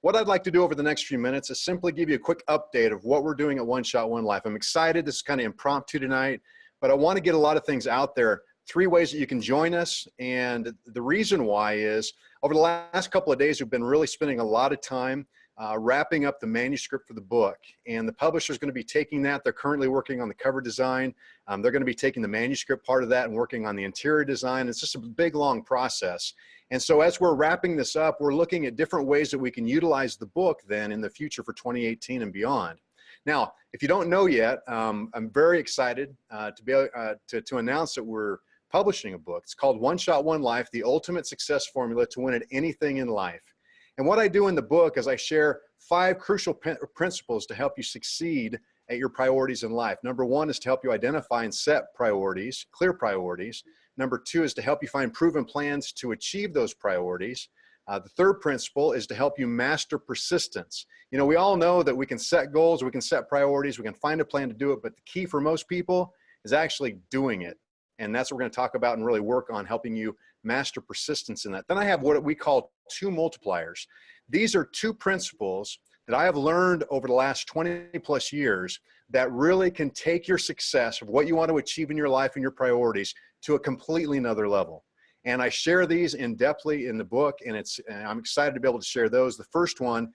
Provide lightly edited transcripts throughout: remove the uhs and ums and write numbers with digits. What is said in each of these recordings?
What I'd like to do over the next few minutes is simply give you a quick update of what we're doing at One Shot, One Life. I'm excited. This is kind of impromptu tonight, but I want to get a lot of things out there. 3 ways that you can join us. And the reason why is over the last couple of days, we've been really spending a lot of time wrapping up the manuscript for the book. And the publisher is going to be taking that. They're currently working on the cover design. They're going to be taking the manuscript part of that and working on the interior design. It's just a big, long process. And so as we're wrapping this up, we're looking at different ways that we can utilize the book then in the future for 2018 and beyond. Now, if you don't know yet, I'm very excited to be able to announce that we're publishing a book. It's called One Shot, One Life, The Ultimate Success Formula to Win at Anything in Life. And what I do in the book is I share 5 crucial principles to help you succeed at your priorities in life. Number 1 is to help you identify and set priorities, clear priorities. Number 2 is to help you find proven plans to achieve those priorities. The third principle is to help you master persistence. You know, we all know that we can set goals, we can set priorities, we can find a plan to do it, but the key for most people is actually doing it. And that's what we're going to talk about and really work on helping you master persistence in that. Then I have what we call 2 multipliers. These are 2 principles that I have learned over the last 20 plus years that really can take your success of what you want to achieve in your life and your priorities to a completely another level. And I share these in depthly in the book, and I'm excited to be able to share those. The first one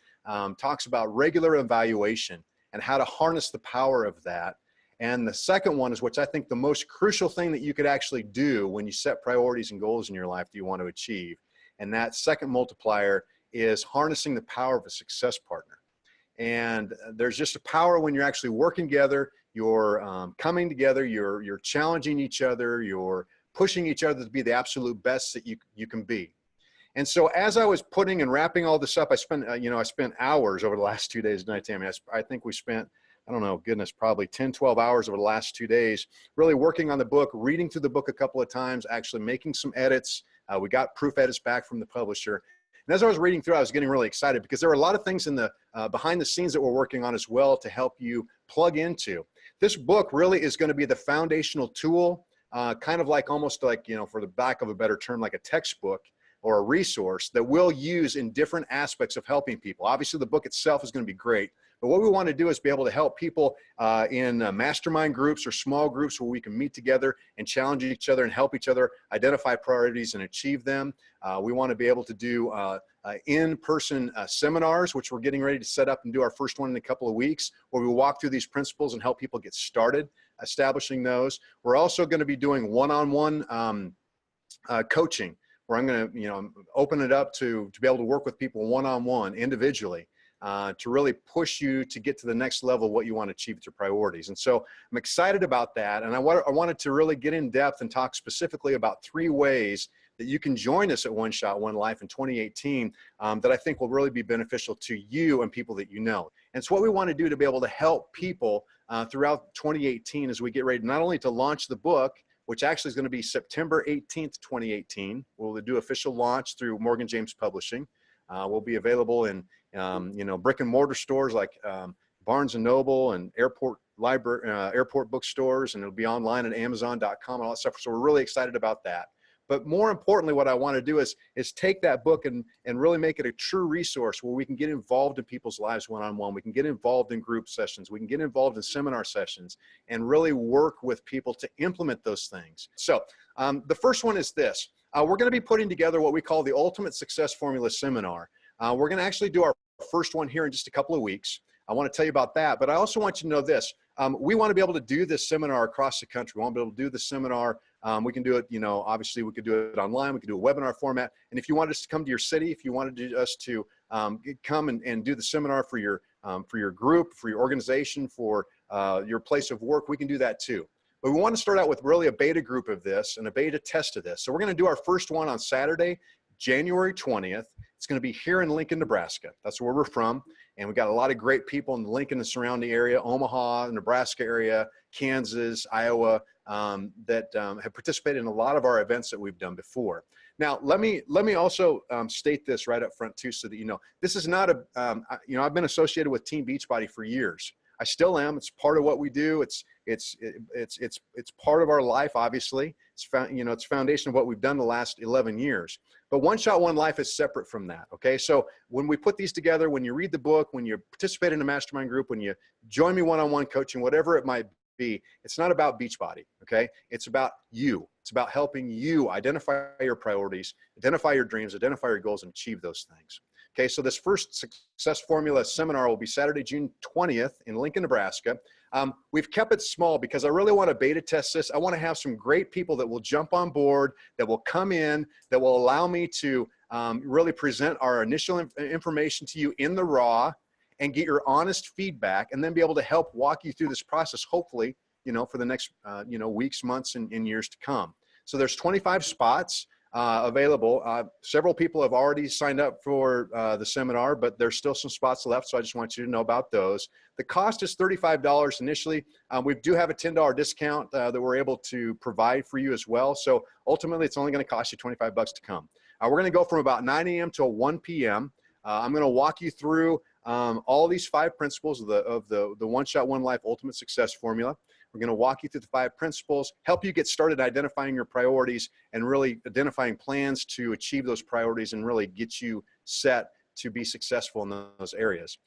talks about regular evaluation and how to harness the power of that. And the second one is, which I think the most crucial thing that you could actually do when you set priorities and goals in your life that you want to achieve. And that second multiplier is harnessing the power of a success partner. And there's just a power when you're actually working together, you're coming together, you're challenging each other, you're pushing each other to be the absolute best that you can be. And so as I was putting and wrapping all this up, I spent, I spent hours over the last 2 days, didn't I, Tammy? I think we spent, I don't know, goodness, probably 10, 12 hours over the last 2 days, really working on the book, reading through the book a couple of times, actually making some edits. We got proof edits back from the publisher. And as I was reading through, I was getting really excited because there are a lot of things in the behind the scenes that we're working on as well to help you plug into. This book really is going to be the foundational tool, kind of like almost like, for the lack of a better term, like a textbook or a resource that we'll use in different aspects of helping people. Obviously, the book itself is going to be great, but what we want to do is be able to help people in mastermind groups or small groups where we can meet together and challenge each other and help each other identify priorities and achieve them. We want to be able to do in-person seminars, which we're getting ready to set up and do our first one in a couple of weeks, where we walk through these principles and help people get started establishing those. We're also going to be doing one-on-one coaching, where I'm going to, open it up to be able to work with people one-on-one individually to really push you to get to the next level of what you want to achieve with your priorities. And so I'm excited about that. And I wanted to really get in depth and talk specifically about 3 ways that you can join us at One Shot, One Life in 2018 that I think will really be beneficial to you and people that you know. And it's what we want to do to be able to help people throughout 2018 as we get ready not only to launch the book, which actually is going to be September 18th, 2018. We'll do official launch through Morgan James Publishing. We'll be available in, brick and mortar stores like Barnes & Noble and airport bookstores, and it'll be online at Amazon.com and all that stuff. So we're really excited about that. But more importantly, what I want to do is take that book and really make it a true resource where we can get involved in people's lives one-on-one. We can get involved in group sessions. We can get involved in seminar sessions and really work with people to implement those things. So the first one is this. We're going to be putting together what we call the Ultimate Success Formula Seminar. We're going to actually do our first one here in just a couple of weeks. I want to tell you about that, but I also want you to know this. We want to be able to do this seminar across the country. We want to be able to do the seminar. We can do it, obviously we could do it online. We could do a webinar format. And if you wanted us to come to your city, if you wanted us to come and do the seminar for your group, for your organization, for your place of work, we can do that too. But we want to start out with really a beta group of this and a beta test of this. So we're going to do our first one on Saturday, January 20th. It's going to be here in Lincoln, Nebraska. That's where we're from. And we've got a lot of great people in the Lincoln and surrounding area, Omaha, Nebraska area, Kansas, Iowa, that have participated in a lot of our events that we've done before. Now, let me also state this right up front too, so that you know, this is not a, I've been associated with Team Beachbody for years. I still am. It's part of what we do. It's part of our life, obviously. It's it's foundation of what we've done the last 11 years. But One Shot, One Life is separate from that, okay? So when we put these together, when you read the book, when you participate in a mastermind group, when you join me one-on-one coaching, whatever it might be, it's not about Beachbody, okay? It's about you. It's about helping you identify your priorities, identify your dreams, identify your goals, and achieve those things. Okay, so this first Success Formula seminar will be Saturday, June 20th in Lincoln, Nebraska. We've kept it small because I really want to beta test this. I want to have some great people that will jump on board, that will come in, that will allow me to really present our initial information to you in the raw and get your honest feedback, and then be able to help walk you through this process, hopefully, for the next, weeks, months, and years to come. So there's 25 spots available. Several people have already signed up for the seminar, but there's still some spots left, so I just want you to know about those. The cost is $35 initially. We do have a $10 discount that we're able to provide for you as well. So ultimately, it's only going to cost you 25 bucks to come. We're going to go from about 9 a.m. till 1 p.m. I'm going to walk you through all these 5 principles of the One Shot, One Life Ultimate Success Formula. We're going to walk you through the 5 principles, help you get started identifying your priorities and really identifying plans to achieve those priorities and really get you set to be successful in those areas.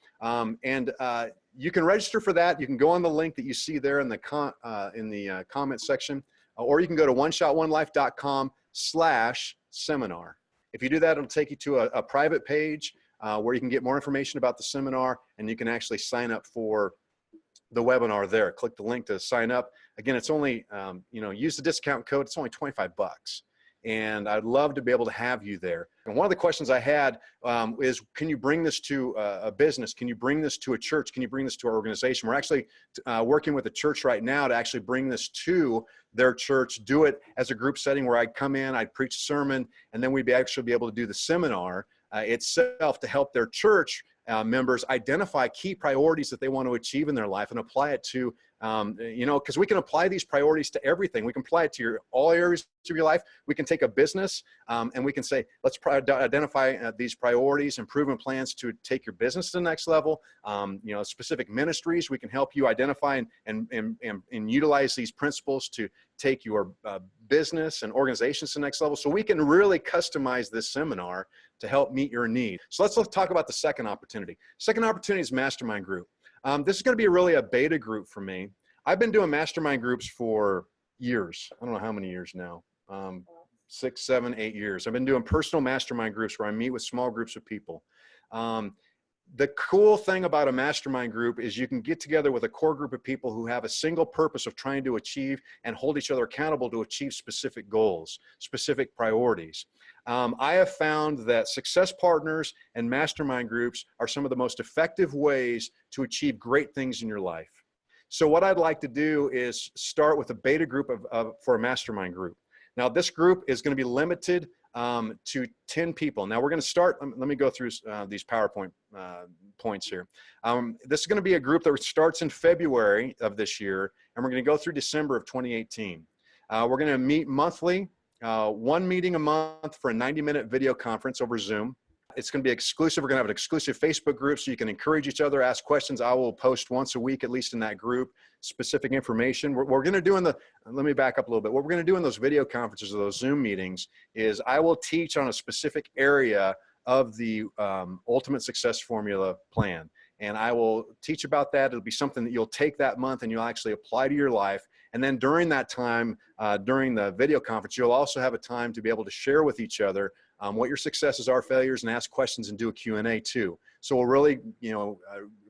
You can register for that. You can go on the link that you see there in the comment section, or you can go to oneshot1life.com/seminar. If you do that, it'll take you to a private page where you can get more information about the seminar, and you can actually sign up for the webinar there. Click the link to sign up. Again, it's only, use the discount code. It's only 25 bucks. And I'd love to be able to have you there. And one of the questions I had is, can you bring this to a business? Can you bring this to a church? Can you bring this to our organization? We're actually working with a church right now to actually bring this to their church, do it as a group setting where I'd come in, I'd preach a sermon, and then we'd actually be able to do the seminar itself to help their church members identify key priorities that they want to achieve in their life and apply it to, because we can apply these priorities to everything. We can apply it to all areas of your life. We can take a business and we can say, let's identify these priorities, improvement plans to take your business to the next level. Specific ministries, we can help you identify and utilize these principles to take your business and organizations to the next level. So we can really customize this seminar to help meet your need. So let's talk about the second opportunity. Second opportunity is Mastermind Group. This is going to be really a beta group for me. I've been doing Mastermind Groups for years. I don't know how many years now. 6, 7, 8 years. I've been doing personal Mastermind Groups where I meet with small groups of people. The cool thing about a mastermind group is you can get together with a core group of people who have a single purpose of trying to achieve and hold each other accountable to achieve specific goals, specific priorities. I have found that success partners and mastermind groups are some of the most effective ways to achieve great things in your life. So what I'd like to do is start with a beta group for a mastermind group. Now this group is going to be limited to 10 people. Now we're going to start, let me go through these PowerPoint points here. This is going to be a group that starts in February of this year, and we're going to go through December of 2018. We're going to meet monthly, 1 meeting a month for a 90-minute video conference over Zoom. It's going to be exclusive. We're going to have an exclusive Facebook group so you can encourage each other, ask questions. I will post once a week, at least in that group, specific information. We're going to do let me back up a little bit. What we're going to do in those video conferences or those Zoom meetings is I will teach on a specific area of the Ultimate Success Formula plan. And I will teach about that. It'll be something that you'll take that month and you'll actually apply to your life. And then during that time, during the video conference, you'll also have a time to be able to share with each other what your successes are, failures, and ask questions and do a Q&A too. So we'll really,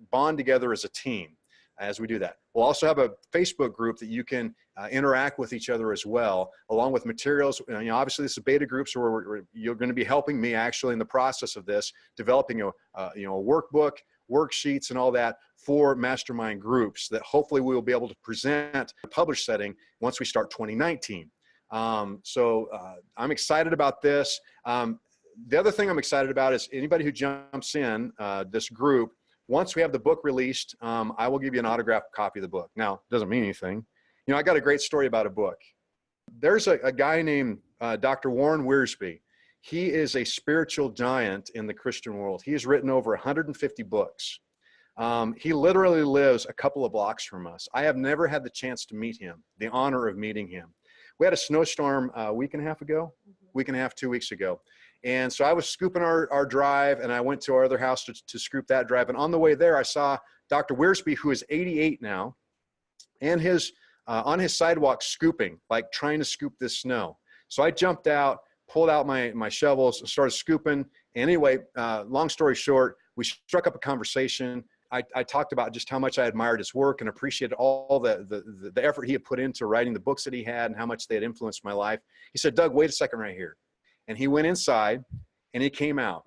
bond together as a team as we do that. We'll also have a Facebook group that you can interact with each other as well, along with materials. Obviously this is a beta group, so you're going to be helping me actually in the process of this, developing a workbook, worksheets, and all that for mastermind groups that hopefully we will be able to present in a published setting once we start 2019. I'm excited about this. The other thing I'm excited about is anybody who jumps in this group, once we have the book released, I will give you an autographed copy of the book. Now, it doesn't mean anything. I got a great story about a book. There's a guy named Dr. Warren Wiersbe. He is a spiritual giant in the Christian world. He has written over 150 books. He literally lives a couple of blocks from us. I have never had the chance to meet him, the honor of meeting him. We had a snowstorm a week and a half ago, 2 weeks ago. And so I was scooping our drive, and I went to our other house to scoop that drive. And on the way there, I saw Dr. Wiersbe, who is 88 now, and on his sidewalk scooping, like trying to scoop this snow. So I jumped out, pulled out my shovels, and started scooping. And anyway, long story short, we struck up a conversation. I talked about just how much I admired his work and appreciated all the effort he had put into writing the books that he had and how much they had influenced my life. He said, "Doug, wait a second right here." And he went inside and he came out.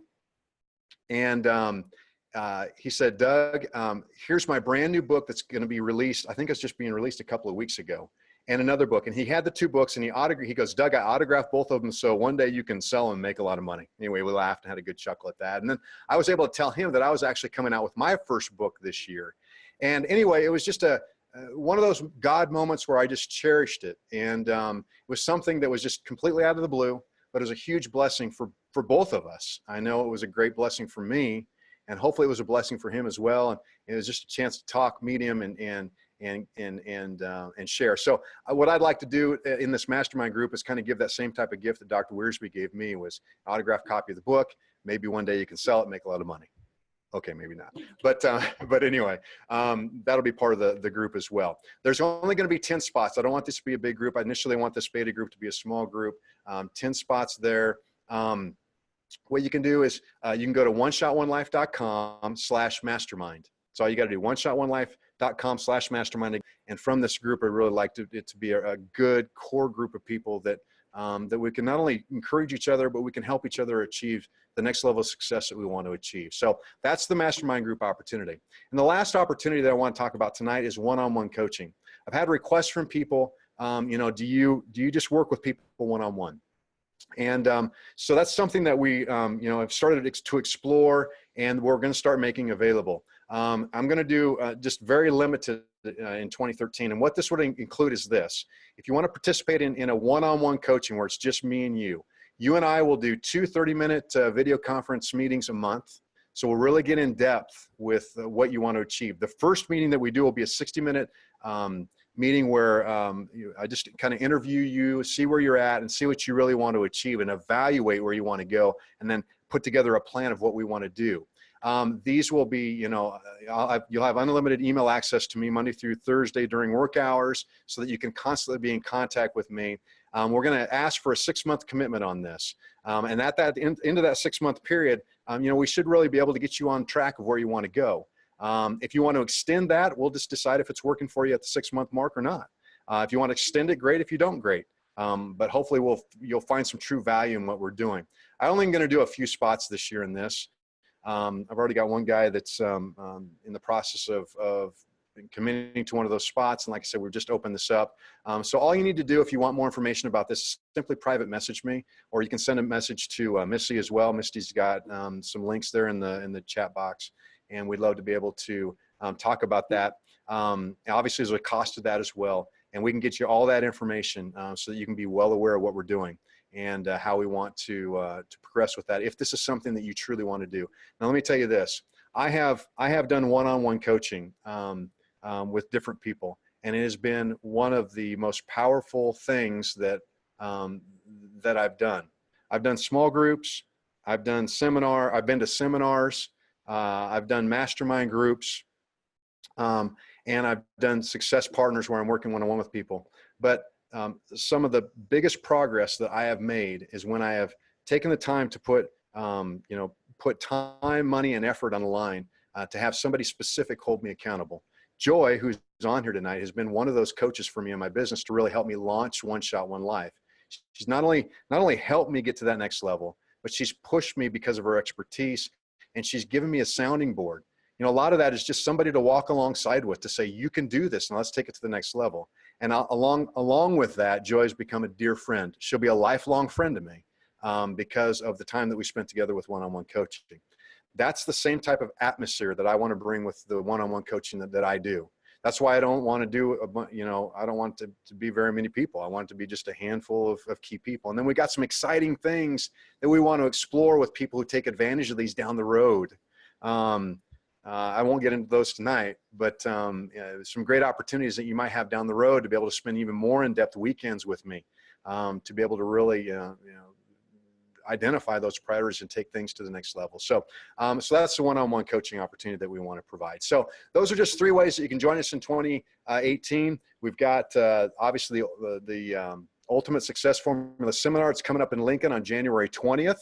And he said, "Doug, here's my brand new book that's going to be released. I think it's just being released a couple of weeks ago. And another book." And he had the two books, and he goes, "Doug, I autographed both of them, so one day you can sell them and make a lot of money." Anyway, we laughed and had a good chuckle at that. And then I was able to tell him that I was actually coming out with my first book this year. And anyway, it was just one of those God moments where I just cherished it. And it was something that was just completely out of the blue, but it was a huge blessing for both of us. I know it was a great blessing for me, and hopefully it was a blessing for him as well. And it was just a chance to talk, meet him, and share. So what I'd like to do in this mastermind group is kind of give that same type of gift that Dr. Wiersbe gave me, was an autographed copy of the book. Maybe one day you can sell it, make a lot of money. Okay, maybe not. But anyway, that'll be part of the group as well. There's only going to be 10 spots. I don't want this to be a big group. I initially want this beta group to be a small group. 10 spots there. What you can do is you can go to oneshotOneLife.com/mastermind. So all you got to do, oneshotOneLife.com/mastermind. And from this group, I really like it to be a good core group of people that we can not only encourage each other, but we can help each other achieve the next level of success that we want to achieve. So that's the mastermind group opportunity. And the last opportunity that I want to talk about tonight is one-on-one coaching. I've had requests from people, do you just work with people one-on-one? And so that's something that we, have started to explore, and we're going to start making available. I'm going to do just very limited in 2013. And what this would include is this. If you want to participate in a one-on-one coaching where it's just me and you and I will do 2 30-minute video conference meetings a month. So we'll really get in depth with what you want to achieve. The first meeting that we do will be a 60-minute meeting where I just kind of interview you, see where you're at, and see what you really want to achieve, and evaluate where you want to go, and then put together a plan of what we want to do. These will be, you'll have unlimited email access to me Monday through Thursday during work hours, so that you can constantly be in contact with me. We're going to ask for a 6-month commitment on this. And at that into that 6-month period, we should really be able to get you on track of where you want to go. If you want to extend that, we'll just decide if it's working for you at the 6-month mark or not. If you want to extend it, great. If you don't, great. But hopefully you'll find some true value in what we're doing. I'm only going to do a few spots this year in this. I've already got one guy that's in the process of committing to one of those spots. And like I said, we've just opened this up. So all you need to do if you want more information about this, simply private message me, or you can send a message to Missy as well. Misty's got some links there in the chat box, and we'd love to be able to talk about that. Obviously, there's a cost to that as well, and we can get you all that information so that you can be well aware of what we're doing and how we want to progress with that, if this is something that you truly want to do. Now, let me tell you this. I have done one-on-one coaching with different people, and it has been one of the most powerful things that I've done. I've done small groups. I've been to seminars. I've done mastermind groups, and I've done success partners where I'm working one-on-one with people. But some of the biggest progress that I have made is when I have taken the time to put time, money, and effort on the line to have somebody specific hold me accountable. Joy, who's on here tonight, has been one of those coaches for me in my business to really help me launch One Shot, One Life. She's not only helped me get to that next level, but she's pushed me because of her expertise, and she's given me a sounding board. A lot of that is just somebody to walk alongside with, to say, you can do this, and let's take it to the next level. And along with that, Joy's become a dear friend. She'll be a lifelong friend to me because of the time that we spent together with one-on-one coaching. That's the same type of atmosphere that I want to bring with the one-on-one coaching that I do. That's why I don't want to do, I don't want to be very many people. I want it to be just a handful of key people. And then we got some exciting things that we want to explore with people who take advantage of these down the road. I won't get into those tonight, but some great opportunities that you might have down the road to be able to spend even more in-depth weekends with me, to be able to really, identify those priorities and take things to the next level. So, so that's the one-on-one coaching opportunity that we want to provide. So those are just 3 ways that you can join us in 2018. We've got obviously the Ultimate Success Formula Seminar. It's coming up in Lincoln on January 20th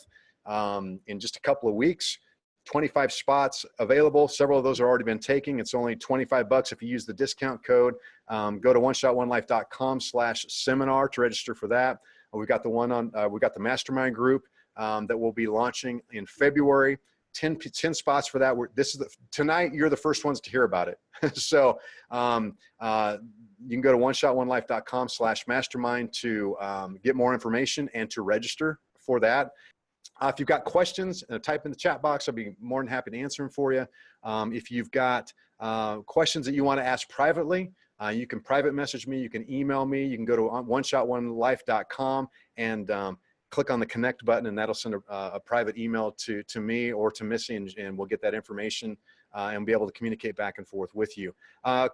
in just a couple of weeks. 25 spots available. Several of those are already been taken. It's only $25 if you use the discount code. Go to oneshot1life.com/seminar to register for that. We've got the one on, we've got the Mastermind group that will be launching in February. 10 spots for that. Tonight, you're the first ones to hear about it. So you can go to oneshot1life.com/mastermind to get more information and to register for that. If you've got questions, type in the chat box. I'll be more than happy to answer them for you. If you've got questions that you want to ask privately, you can private message me. You can email me. You can go to oneshot1life.com and click on the connect button, and that'll send a private email to me or to Missy, and we'll get that information and be able to communicate back and forth with you.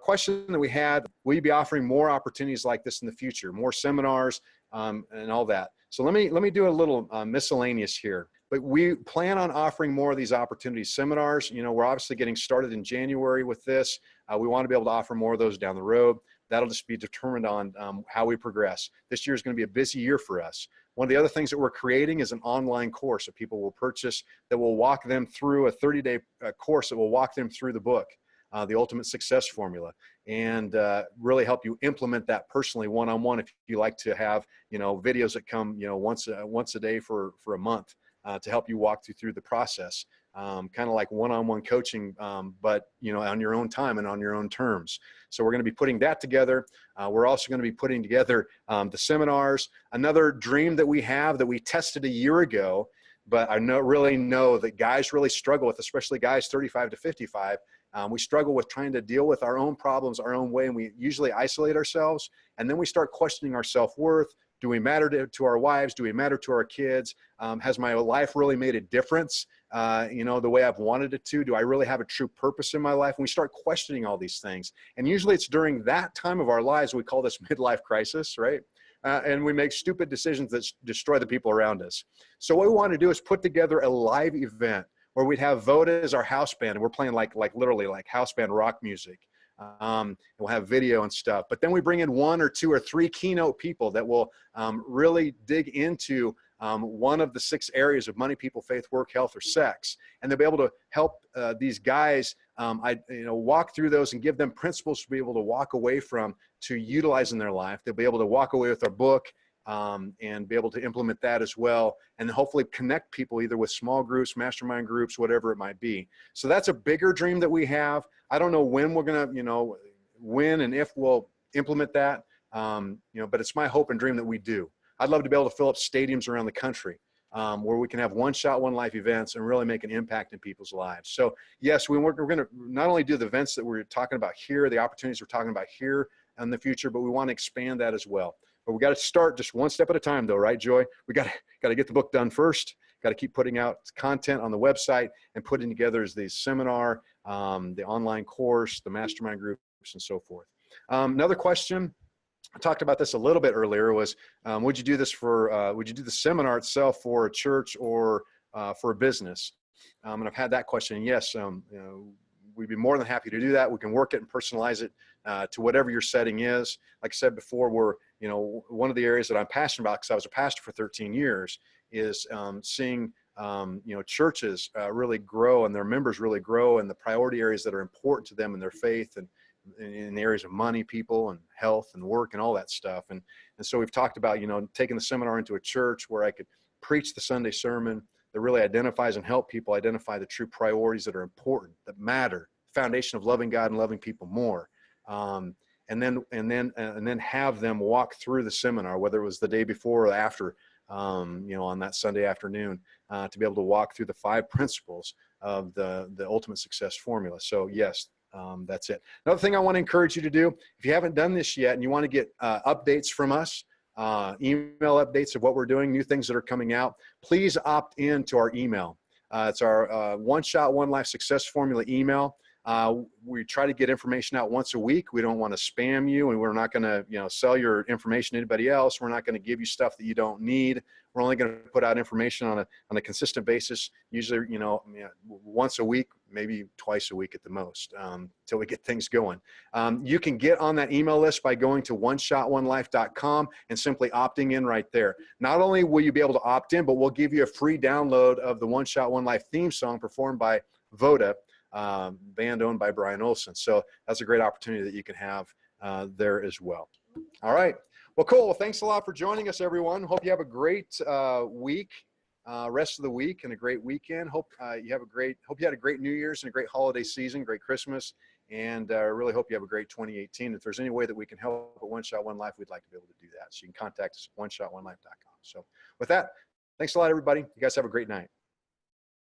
Question that we had: will you be offering more opportunities like this in the future, more seminars and all that? So let me do a little miscellaneous here. But we plan on offering more of these opportunities, seminars. You know, we're obviously getting started in January with this. We want to be able to offer more of those down the road. That'll just be determined on how we progress. This year is going to be a busy year for us. One of the other things that we're creating is an online course that people will purchase that will walk them through a 30-day course that will walk them through the book, the Ultimate Success Formula, and really help you implement that personally one-on-one if you like to have, you know, videos that come, you know, once a day for a month to help you walk through the process. Kind of like one-on-one coaching, but, you know, on your own time and on your own terms. So we're going to be putting that together. We're also going to be putting together the seminars. Another dream that we have that we tested a year ago, but I really know that guys really struggle with, especially guys 35 to 55. We struggle with trying to deal with our own problems our own way, and we usually isolate ourselves, and then we start questioning our self-worth. Do we matter to our wives? Do we matter to our kids? Has my life really made a difference, you know, the way I've wanted it to? Do I really have a true purpose in my life? And we start questioning all these things. And usually it's during that time of our lives, we call this midlife crisis, right? And we make stupid decisions that destroy the people around us. So what we want to do is put together a live event where we'd have Voda as our house band, and we're playing like literally like house band rock music. We'll have video and stuff, but then we bring in 1 or 2 or 3 keynote people that will really dig into one of the 6 areas of money, people, faith, work, health, or sex, and they'll be able to help these guys walk through those and give them principles to be able to walk away from, to utilize in their life. They'll be able to walk away with our book and be able to implement that as well, and hopefully connect people either with small groups, mastermind groups, whatever it might be. So that's a bigger dream that we have. I don't know when we're going to, when and if we'll implement that, but it's my hope and dream that we do. I'd love to be able to fill up stadiums around the country where we can have one shot, one life events and really make an impact in people's lives. So yes, we're going to not only do the events that we're talking about here, the opportunities we're talking about here in the future, but we want to expand that as well. But we got to start just one step at a time, though, right, Joy? We got to get the book done first. Got to keep putting out content on the website and putting together the seminar, the online course, the mastermind groups, and so forth. Another question, I talked about this a little bit earlier, was would you do this for? Would you do the seminar itself for a church or for a business? And I've had that question. And yes, we'd be more than happy to do that. We can work it and personalize it to whatever your setting is. Like I said before, we're, one of the areas that I'm passionate about, because I was a pastor for 13 years, is seeing, churches really grow and their members really grow in the priority areas that are important to them in their faith and in the areas of money, people, and health and work and all that stuff. And so we've talked about, taking the seminar into a church where I could preach the Sunday sermon that really identifies and help people identify the true priorities that are important, that matter, foundation of loving God and loving people more. And then have them walk through the seminar, whether it was the day before or after, on that Sunday afternoon, to be able to walk through the 5 principles of the Ultimate Success Formula. So yes, that's it. Another thing I want to encourage you to do, if you haven't done this yet and you want to get updates from us, email updates of what we're doing, new things that are coming out, please opt in to our email. It's our One Shot, One Life Success Formula email. We try to get information out once a week. We don't want to spam you, and we're not going to, sell your information to anybody else. We're not going to give you stuff that you don't need. We're only going to put out information on a consistent basis, usually, once a week, maybe twice a week at the most, till we get things going. You can get on that email list by going to oneshot1life.com and simply opting in right there. Not only will you be able to opt in, but we'll give you a free download of the One Shot One Life theme song performed by Voda, band owned by Brian Olson. So that's a great opportunity that you can have there as well. All right. Well, cool. Well, thanks a lot for joining us, everyone. Hope you have a great week, rest of the week, and a great weekend. Hope you had a great New Year's and a great holiday season, great Christmas, and really hope you have a great 2018. If there's any way that we can help at One Shot One Life, we'd like to be able to do that. So you can contact us at oneshot1life.com. So with that, thanks a lot, everybody. You guys have a great night.